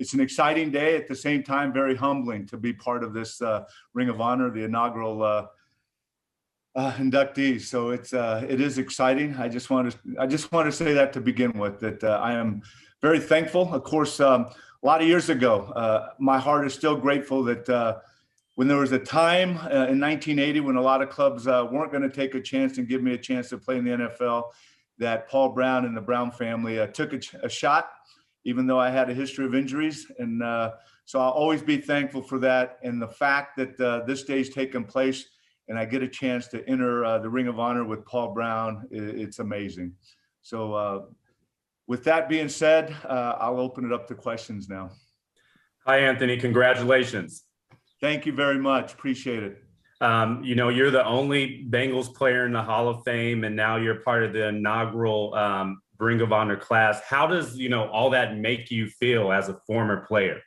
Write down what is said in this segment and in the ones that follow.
it's an exciting day, at the same time very humbling to be part of this Ring of Honor, the inaugural inductees. So it is exciting. I just want to say that to begin with, that I am very thankful. Of course, a lot of years ago, my heart is still grateful that when there was a time in 1980 when a lot of clubs weren't going to take a chance and give me a chance to play in the NFL, that Paul Brown and the Brown family took a shot, even though I had a history of injuries. And so I'll always be thankful for that. And the fact that this day's taken place and I get a chance to enter the Ring of Honor with Paul Brown, it's amazing. So with that being said, I'll open it up to questions now. Hi, Anthony. Congratulations. Thank you very much. Appreciate it. You know, you're the only Bengals player in the Hall of Fame, and now you're part of the inaugural Ring of Honor class. How does, you know, all that make you feel as a former player?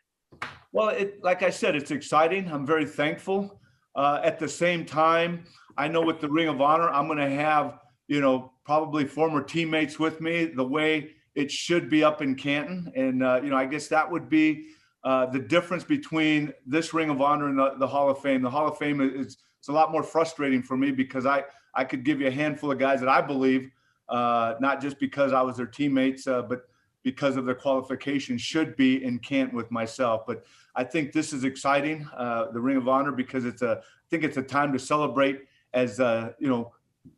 Well, like I said, it's exciting. I'm very thankful. At the same time, I know with the Ring of Honor, I'm going to have, you know, probably former teammates with me the way it should be up in Canton. And, you know, I guess that would be the difference between this Ring of Honor and the Hall of Fame. The Hall of Fame it's a lot more frustrating for me because I could give you a handful of guys that I believe, not just because I was their teammates, but because of their qualifications, should be in Canton with myself. But I think this is exciting, the Ring of Honor, because I think it's a time to celebrate as, you know,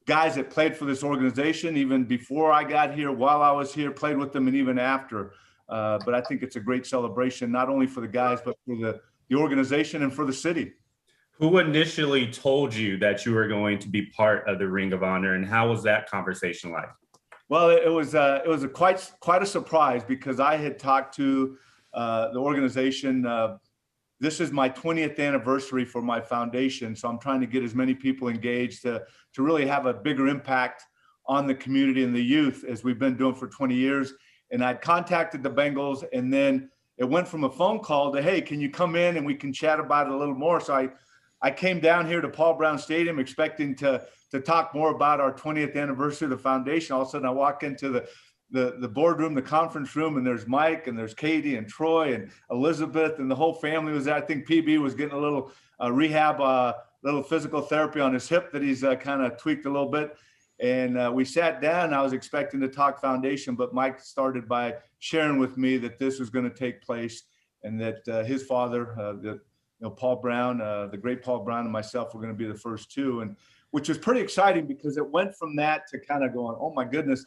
guys that played for this organization, even before I got here, while I was here, played with them, and even after. But I think it's a great celebration, not only for the guys, but for the organization and for the city. Who initially told you that you were going to be part of the Ring of Honor, and how was that conversation like? Well, it was quite a surprise, because I had talked to the organization. This is my 20th anniversary for my foundation, so I'm trying to get as many people engaged to really have a bigger impact on the community and the youth, as we've been doing for 20 years. And I contacted the Bengals, and then it went from a phone call to, hey, can you come in and we can chat about it a little more? So I came down here to Paul Brown Stadium expecting to talk more about our 20th anniversary of the foundation. All of a sudden I walk into the boardroom, the conference room, and there's Mike, and there's Katie and Troy and Elizabeth, and the whole family was there. I think PB was getting a little rehab, little physical therapy on his hip that he's kind of tweaked a little bit. And we sat down. I was expecting to talk foundation, but Mike started by sharing with me that this was going to take place, and that his father, Paul Brown, the great Paul Brown, and myself were going to be the first two, and which was pretty exciting, because it went from that to kind of going, oh my goodness,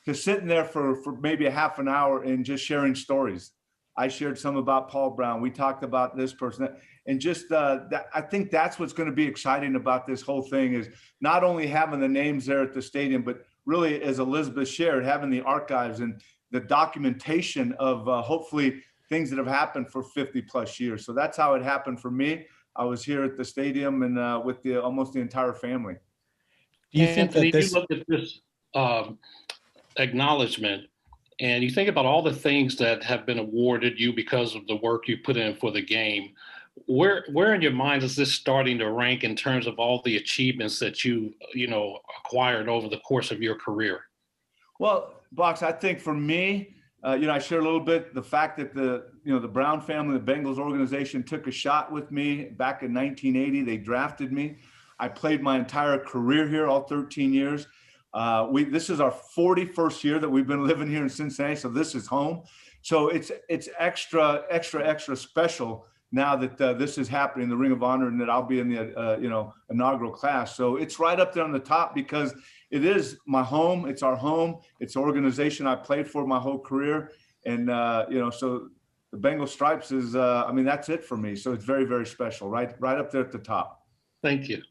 to sitting there for maybe a half an hour and just sharing stories. I shared some about Paul Brown. We talked about this person, and just that. I think that's what's going to be exciting about this whole thing, is not only having the names there at the stadium, but really, as Elizabeth shared, having the archives and the documentation of hopefully things that have happened for 50 plus years. So that's how it happened for me. I was here at the stadium and with almost the entire family. Do you think that you look at this acknowledgement, and you think about all the things that have been awarded you because of the work you put in for the game, where in your mind is this starting to rank in terms of all the achievements that you acquired over the course of your career? Well, Box, I think for me, I share a little bit the fact that the Brown family, the Bengals organization, took a shot with me back in 1980. They drafted me. I played my entire career here, all 13 years. This is our 41st year that we've been living here in Cincinnati, so this is home. So it's extra special now that this is happening, the Ring of Honor, and that I'll be in the inaugural class. So it's right up there on the top, because it is my home. It's our home. It's the organization I played for my whole career, and so the Bengal stripes is that's it for me. So it's very, very special, right up there at the top. Thank you.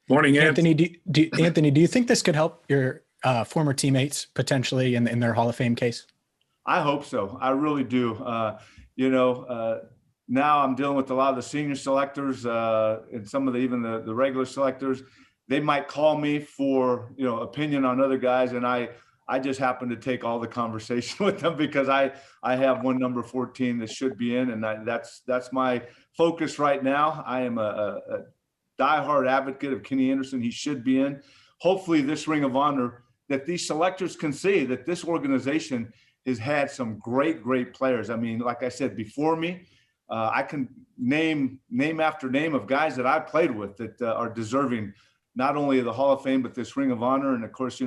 Morning, Anthony. Anthony, do you think this could help your former teammates potentially in their Hall of Fame case? I hope so. I really do. Now I'm dealing with a lot of the senior selectors and some of even the regular selectors. They might call me for opinion on other guys, and I just happen to take all the conversation with them, because I have one number 14 that should be in, and that's my focus right now. I am a diehard advocate of Kenny Anderson. He should be in. Hopefully this Ring of Honor, that these selectors can see that this organization has had some great players. I mean, like I said, before me, I can name after name of guys that I played with that are deserving not only of the Hall of Fame, but this Ring of Honor. And of course,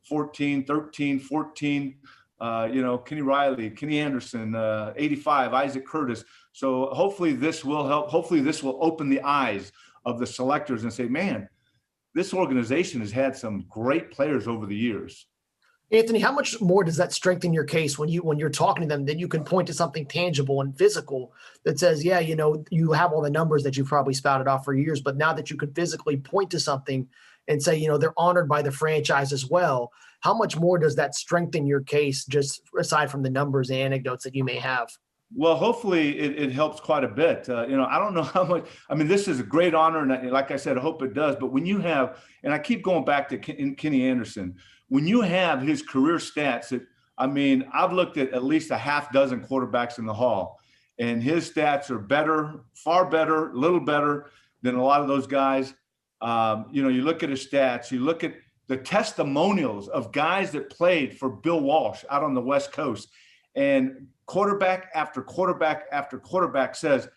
14, 13, 14, Kenny Riley, Kenny Anderson, 85, Isaac Curtis. So hopefully this will help. Hopefully this will open the eyes of the selectors and say, man, this organization has had some great players over the years. Anthony, how much more does that strengthen your case when you're talking to them? Then you can point to something tangible and physical that says, yeah, you have all the numbers that you've probably spouted off for years, but now that you can physically point to something and say, they're honored by the franchise as well. How much more does that strengthen your case, just aside from the numbers and anecdotes that you may have? Well, hopefully it helps quite a bit. I don't know how much. I mean, this is a great honor, and like I said, I hope it does. But when you have, and I keep going back to Kenny Anderson, when you have his career stats, I've looked at least a half dozen quarterbacks in the Hall, and his stats are better, far better, a little better than a lot of those guys. You look at his stats, you look at the testimonials of guys that played for Bill Walsh out on the West Coast, and quarterback after quarterback after quarterback says,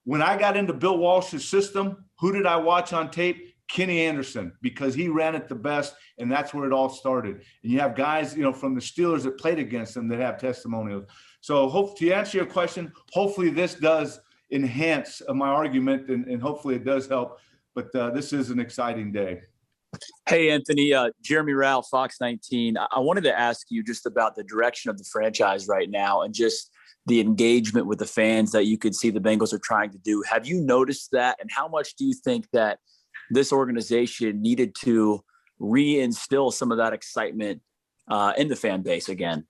when I got into Bill Walsh's system, who did I watch on tape? Kenny Anderson, because he ran it the best, and that's where it all started. And you have guys, from the Steelers that played against them that have testimonials. So to answer your question, hopefully this does enhance my argument, and hopefully it does help. But this is an exciting day. Hey, Anthony, Jeremy Rao, Fox 19. I wanted to ask you just about the direction of the franchise right now and just the engagement with the fans that you could see the Bengals are trying to do. Have you noticed that? And how much do you think that this organization needed to reinstill some of that excitement in the fan base again?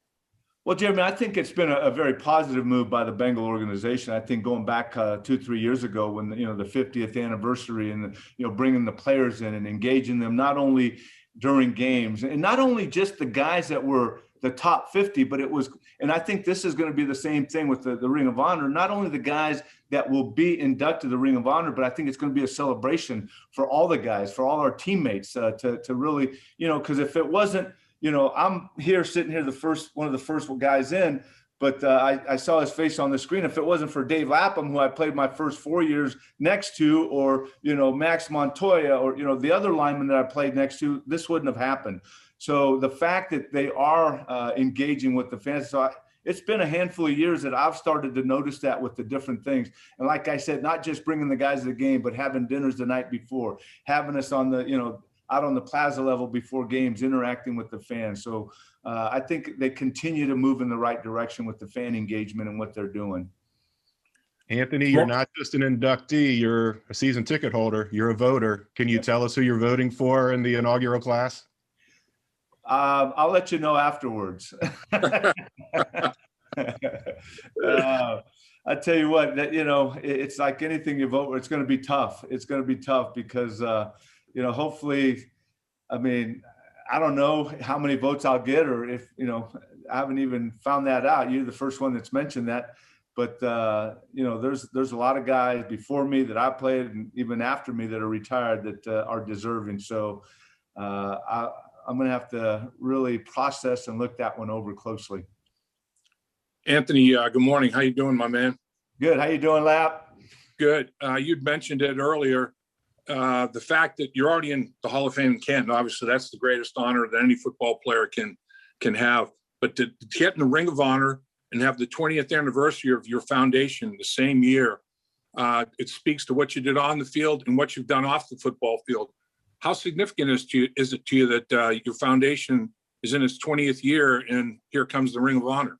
Well, Jeremy, I think it's been a very positive move by the Bengal organization. I think going back 2-3 years ago when, the 50th anniversary and, bringing the players in and engaging them, not only during games and not only just the guys that were the top 50, but it was, and I think this is going to be the same thing with the Ring of Honor, not only the guys that will be inducted to the Ring of Honor, but I think it's going to be a celebration for all the guys, for all our teammates to really, because if it wasn't, I'm sitting here, one of the first guys in, but I saw his face on the screen. If it wasn't for Dave Lapham, who I played my first 4 years next to, or, Max Montoya, or, the other lineman that I played next to, this wouldn't have happened. So the fact that they are engaging with the fans, it's been a handful of years that I've started to notice that with the different things. And like I said, not just bringing the guys to the game, but having dinners the night before, having us on the, out on the plaza level before games, interacting with the fans. So I think they continue to move in the right direction with the fan engagement and what they're doing. Anthony, you're not just an inductee, you're a season ticket holder, you're a voter. Can you tell us who you're voting for in the inaugural class? I'll let you know afterwards. I tell you what, that, it's like anything you vote for, it's going to be tough. It's going to be tough because, hopefully, I don't know how many votes I'll get, or if, I haven't even found that out. You're the first one that's mentioned that. But, there's a lot of guys before me that I played and even after me that are retired that are deserving. So I'm going to have to really process and look that one over closely. Anthony, good morning. How you doing, my man? Good. How you doing, Lap? Good. You'd mentioned it earlier. The fact that you're already in the Hall of Fame in Canton, obviously that's the greatest honor that any football player can have. But to get in the Ring of Honor and have the 20th anniversary of your foundation the same year, it speaks to what you did on the field and what you've done off the football field. How significant is it to you that your foundation is in its 20th year and here comes the Ring of Honor?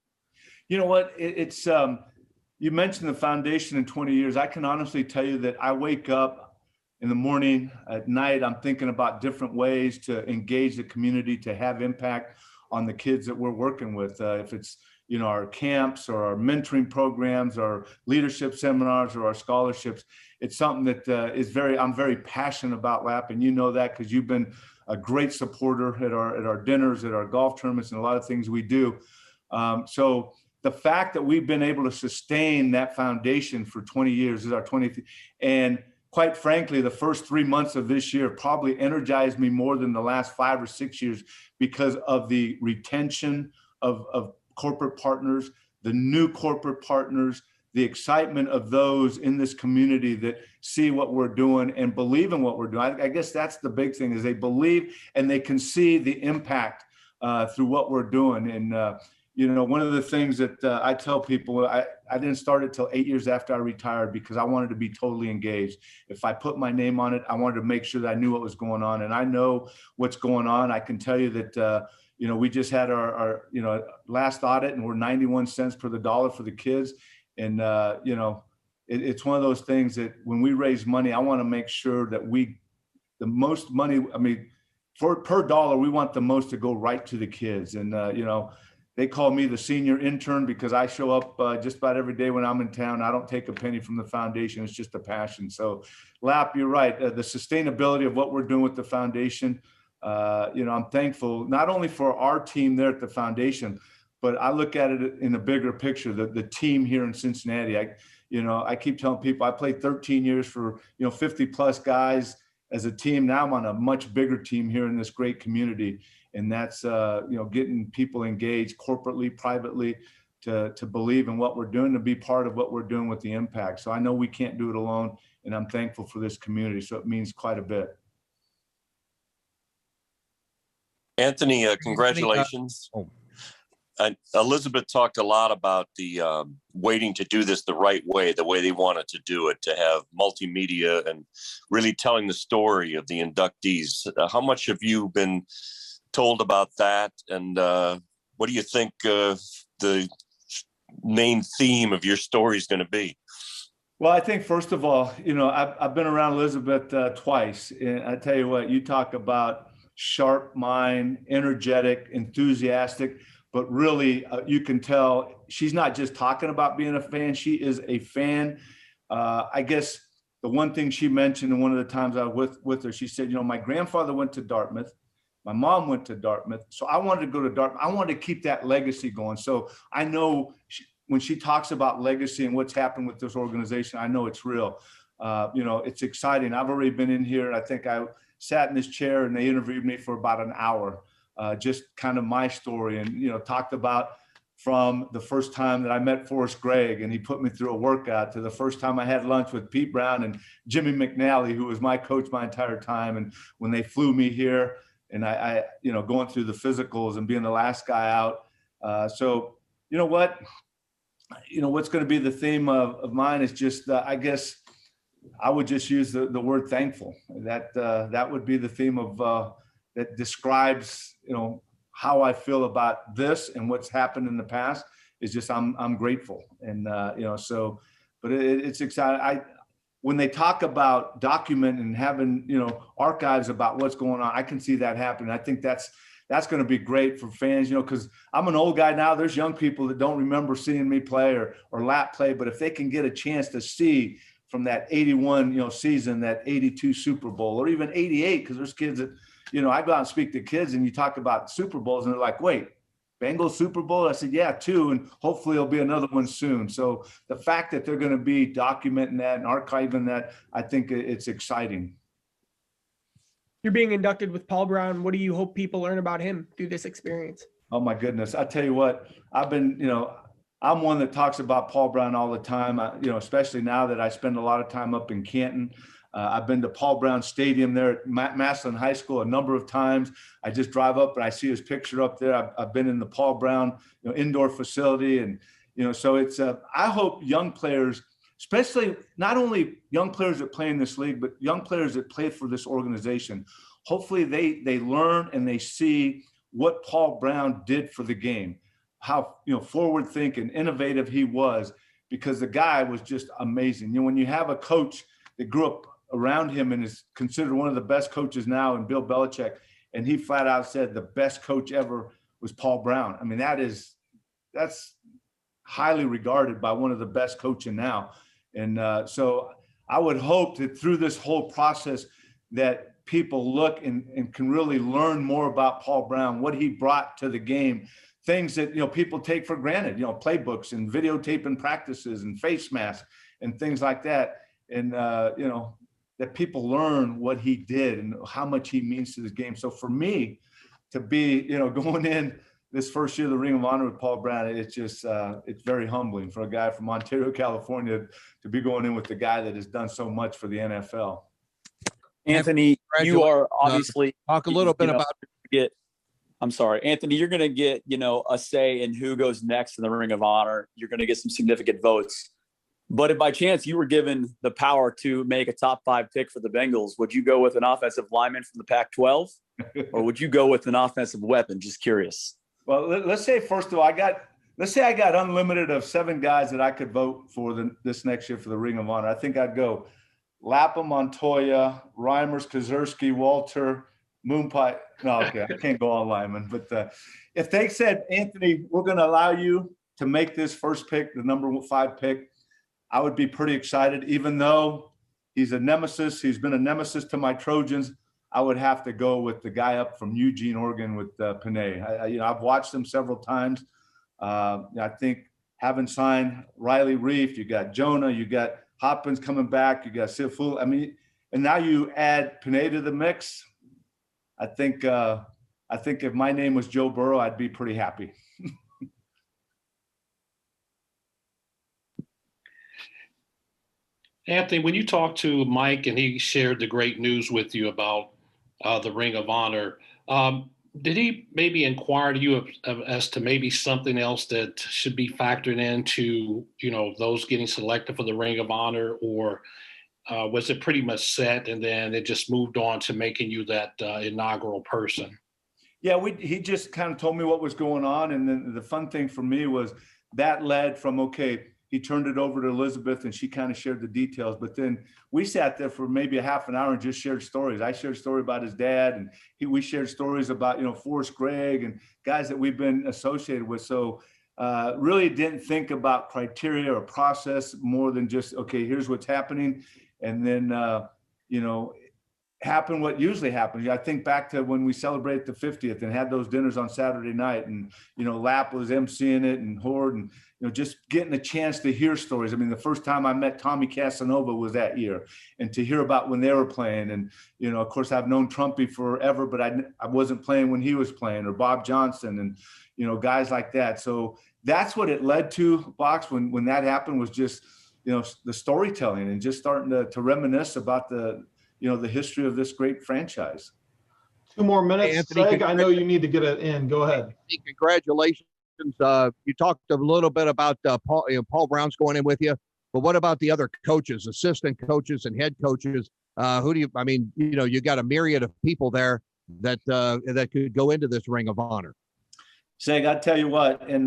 You know what? It's you mentioned the foundation in 20 years. I can honestly tell you that I wake up in the morning, at night, I'm thinking about different ways to engage the community, to have impact on the kids that we're working with. If it's, our camps or our mentoring programs or leadership seminars or our scholarships, it's something that I'm very passionate about, Lap, and you know that because you've been a great supporter at our dinners, at our golf tournaments, and a lot of things we do. So the fact that we've been able to sustain that foundation for 20 years is our 20th, and quite frankly, the first 3 months of this year probably energized me more than the last 5 or 6 years because of the retention of corporate partners, the new corporate partners, the excitement of those in this community that see what we're doing and believe in what we're doing. I guess that's the big thing, is they believe and they can see the impact through what we're doing. And, you know, one of the things that I tell people, I didn't start it till 8 years after I retired because I wanted to be totally engaged. If I put my name on it, I wanted to make sure that I knew what was going on. And I know what's going on. I can tell you that, you know, we just had our you know, last audit, and we're 91 cents per the dollar for the kids. And, you know, it's one of those things that when we raise money, I want to make sure that the most money, I mean, per dollar, we want the most to go right to the kids. And, you know, they call me the senior intern because I show up just about every day when I'm in town. I don't take a penny from the foundation. It's just a passion. So, Lap, you're right. The sustainability of what we're doing with the foundation, you know, I'm thankful not only for our team there at the foundation, but I look at it in a bigger picture, the team here in Cincinnati. I keep telling people I played 13 years for, you know, 50 plus guys as a team. Now I'm on a much bigger team here in this great community. And that's, you know, getting people engaged corporately, privately, to believe in what we're doing, to be part of what we're doing with the impact. So I know we can't do it alone, and I'm thankful for this community. So it means quite a bit. Anthony, congratulations. Elizabeth talked a lot about the waiting to do this the right way, the way they wanted to do it, to have multimedia and really telling the story of the inductees. How much have you been told about that? And what do you think the main theme of your story is going to be? Well, I think, first of all, you know, I've been around Elizabeth twice. And I tell you what, you talk about sharp mind, energetic, enthusiastic. But really, you can tell she's not just talking about being a fan. She is a fan. I guess the one thing she mentioned, and one of the times I was with her, she said, you know, my grandfather went to Dartmouth. My mom went to Dartmouth. So I wanted to go to Dartmouth. I wanted to keep that legacy going. So I know when she talks about legacy and what's happened with this organization, I know it's real. You know, it's exciting. I've already been in here. I think I sat in this chair and they interviewed me for about an hour. Just kind of my story, and, you know, talked about from the first time that I met Forrest Gregg and he put me through a workout, to the first time I had lunch with Pete Brown and Jimmy McNally, who was my coach my entire time. And when they flew me here, and I you know, going through the physicals and being the last guy out. So, you know what, what's going to be the theme of mine is just, I guess I would just use the word thankful. That would be the theme of, that describes, you know, how I feel about this and what's happened in the past. Is just I'm grateful. And you know, so, but it's exciting. When they talk about document and having, you know, archives about what's going on, I can see that happening. I think that's going to be great for fans, you know, because I'm an old guy now. There's young people that don't remember seeing me play or Lap play, but if they can get a chance to see from that 81, you know, season, that 82 Super Bowl, or even 88, because there's kids that, you know, I go out and speak to kids and you talk about Super Bowls and they're like, wait, Bengals Super Bowl? I said, yeah, 2. And hopefully there'll be another one soon. So the fact that they're going to be documenting that and archiving that, I think it's exciting. You're being inducted with Paul Brown. What do you hope people learn about him through this experience? Oh my goodness. I tell you what, I've been, you know, I'm one that talks about Paul Brown all the time, you know, especially now that I spend a lot of time up in Canton. I've been to Paul Brown Stadium there at Massillon High School a number of times. I just drive up and I see his picture up there. I've been in the Paul Brown, you know, indoor facility. And, you know, so it's, I hope young players, especially not only young players that play in this league, but young players that play for this organization, hopefully they learn and they see what Paul Brown did for the game, how, you know, forward thinking, innovative he was, because the guy was just amazing. You know, when you have a coach that grew up around him and is considered one of the best coaches now, and Bill Belichick, and he flat out said the best coach ever was Paul Brown. I mean, that's highly regarded by one of the best coaching now. And so I would hope that through this whole process that people look and can really learn more about Paul Brown, what he brought to the game, things that, you know, people take for granted, you know, playbooks and videotaping practices and face masks and things like that. And, you know, that people learn what he did and how much he means to this game. So for me to be, you know, going in this first year of the Ring of Honor with Paul Brown, it's just it's very humbling for a guy from Ontario, California, to be going in with the guy that has done so much for the NFL. Anthony, you are obviously talk a little bit about. I'm sorry, Anthony. You're going to get a say in who goes next in the Ring of Honor. You're going to get some significant votes. But if by chance you were given the power to make a top 5 pick for the Bengals, would you go with an offensive lineman from the Pac-12, or would you go with an offensive weapon? Just curious. Well, let's say first of all, I got unlimited of 7 guys that I could vote for this next year for the Ring of Honor. I think I'd go Lapham, Montoya, Reimers, Kozerski, Walter, Moonpie. No, okay, I can't go all linemen. But if they said, Anthony, we're going to allow you to make this first pick, the number 5 pick, I would be pretty excited. Even though he's a nemesis, he's been a nemesis to my Trojans, I would have to go with the guy up from Eugene, Oregon, with Penei. I've watched him several times. I think having signed Riley Reef, you got Jonah, you got Hopkins coming back, you got Siful. I mean, and now you add Penei to the mix. I think if my name was Joe Burrow, I'd be pretty happy. Anthony, when you talked to Mike and he shared the great news with you about the Ring of Honor, did he maybe inquire to you as to maybe something else that should be factored into, those getting selected for the Ring of Honor, or was it pretty much set and then it just moved on to making you that inaugural person? Yeah, he just kind of told me what was going on. And then the fun thing for me was that led from, okay, he turned it over to Elizabeth and she kind of shared the details. But then we sat there for maybe a half an hour and just shared stories. I shared a story about his dad, and we shared stories about, Forrest Gregg and guys that we've been associated with. So really didn't think about criteria or process more than just, okay, here's what's happening. And then, happen what usually happens. I think back to when we celebrated the 50th and had those dinners on Saturday night, and Lapp was emceeing it, and Horde, and just getting a chance to hear stories. I mean, the first time I met Tommy Casanova was that year, and to hear about when they were playing. And of course, I've known Trumpy forever, but I wasn't playing when he was playing, or Bob Johnson, and guys like that. So that's what it led to, Box, when that happened, was just the storytelling and just starting to reminisce about the history of this great franchise. 2 more minutes. Hey, Anthony, Seg, I know you need to get it in. Go ahead. Congratulations. You talked a little bit about Paul Brown's going in with you, but what about the other coaches, assistant coaches and head coaches? You got a myriad of people there that could go into this Ring of Honor. Seg, I tell you what, and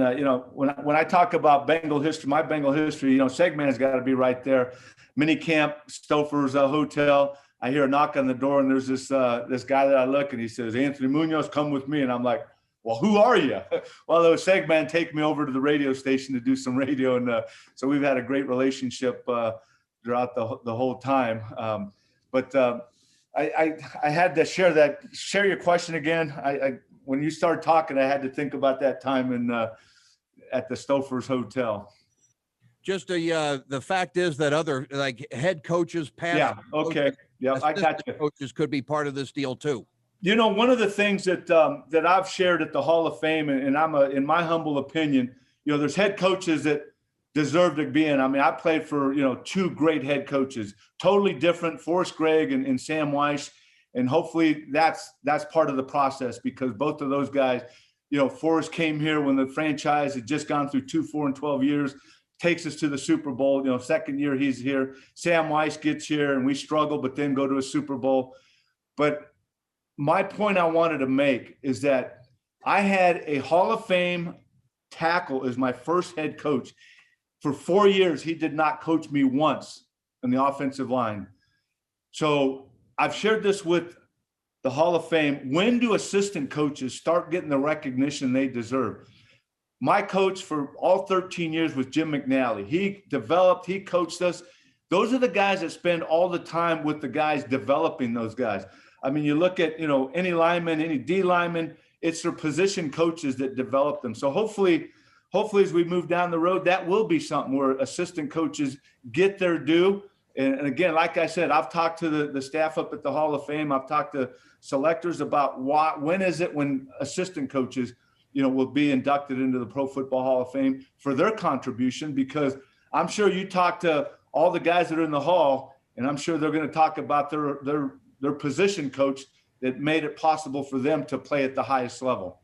when I talk about Bengal history, my Bengal history, Segman's got to be right there. Mini camp, Stouffer's hotel. I hear a knock on the door, and there's this guy that I look, and he says, "Anthony Muñoz, come with me." And I'm like, "Well, who are you?" Well, it was Segman take me over to the radio station to do some radio, and so we've had a great relationship throughout the whole time. But I had to share your question again. When you started talking, I had to think about that time at the Stouffer's Hotel. Just the fact is that other head coaches, past okay, I got you. Coaches could be part of this deal too. One of the things that I've shared at the Hall of Fame, and I'm in my humble opinion, there's head coaches that deserve to be in. I mean, I played for 2 great head coaches, totally different, Forrest Gregg and Sam Weiss. And hopefully that's part of the process, because both of those guys, Forrest came here when the franchise had just gone through 2, 4, and 12 years, takes us to the Super Bowl. Second year he's here. Sam Weiss gets here and we struggle, but then go to a Super Bowl. But my point I wanted to make is that I had a Hall of Fame tackle as my first head coach. For 4 years, he did not coach me once in the offensive line. So I've shared this with the Hall of Fame. When do assistant coaches start getting the recognition they deserve? My coach for all 13 years was Jim McNally. He coached us. Those are the guys that spend all the time with the guys developing those guys. I mean, you look at, any lineman, any D lineman, it's their position coaches that develop them. So hopefully as we move down the road, that will be something where assistant coaches get their due. And again, like I said, I've talked to the staff up at the Hall of Fame. I've talked to selectors about when is it when assistant coaches will be inducted into the Pro Football Hall of Fame for their contribution, because I'm sure you talk to all the guys that are in the hall, and I'm sure they're going to talk about their position coach that made it possible for them to play at the highest level.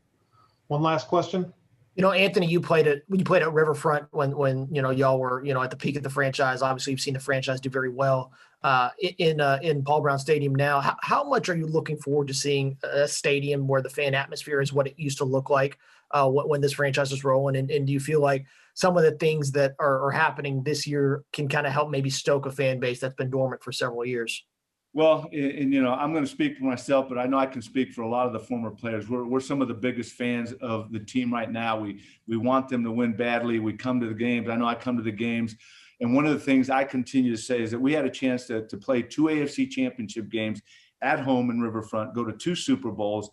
One last question. Anthony, you played at Riverfront when y'all were at the peak of the franchise. Obviously, you've seen the franchise do very well in Paul Brown Stadium now. How much are you looking forward to seeing a stadium where the fan atmosphere is what it used to look like when this franchise was rolling? And do you feel like some of the things that are happening this year can kind of help maybe stoke a fan base that's been dormant for several years? Well, and I'm going to speak for myself, but I know I can speak for a lot of the former players. We're some of the biggest fans of the team right now. We want them to win badly. We come to the games. I know I come to the games. And one of the things I continue to say is that we had a chance to play 2 AFC championship games at home in Riverfront, go to 2 Super Bowls,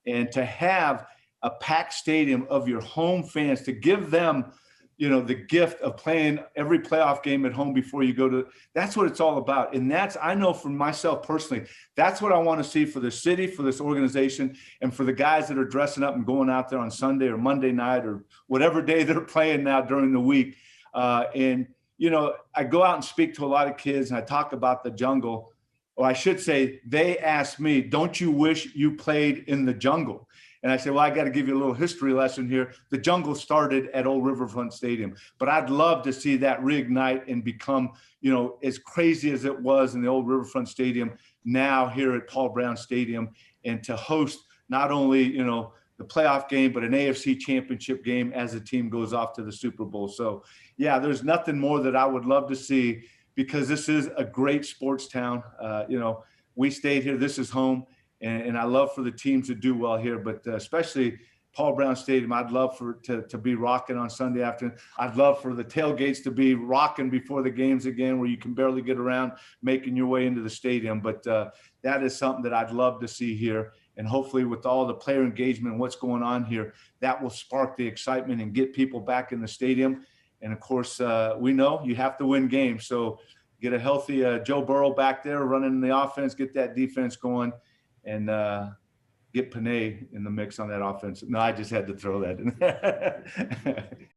and to have a packed stadium of your home fans, to give them the gift of playing every playoff game at home before you go to, that's what it's all about. And I know for myself personally, that's what I want to see for the city, for this organization, and for the guys that are dressing up and going out there on Sunday or Monday night or whatever day they're playing now during the week. I go out and speak to a lot of kids and I talk about the jungle, or I should say, they ask me, don't you wish you played in the jungle? And I said, well, I got to give you a little history lesson here. The jungle started at Old Riverfront Stadium, but I'd love to see that reignite and become, as crazy as it was in the Old Riverfront Stadium now here at Paul Brown Stadium, and to host not only, the playoff game, but an AFC championship game as the team goes off to the Super Bowl. So yeah, there's nothing more that I would love to see, because this is a great sports town. We stayed here, this is home. And I love for the teams to do well here, but especially Paul Brown Stadium, I'd love to be rocking on Sunday afternoon. I'd love for the tailgates to be rocking before the games again, where you can barely get around making your way into the stadium. But that is something that I'd love to see here. And hopefully with all the player engagement and what's going on here, that will spark the excitement and get people back in the stadium. And of course, we know you have to win games. So get a healthy Joe Burrow back there running the offense, get that defense going, and get Penei in the mix on that offense. No, I just had to throw that in.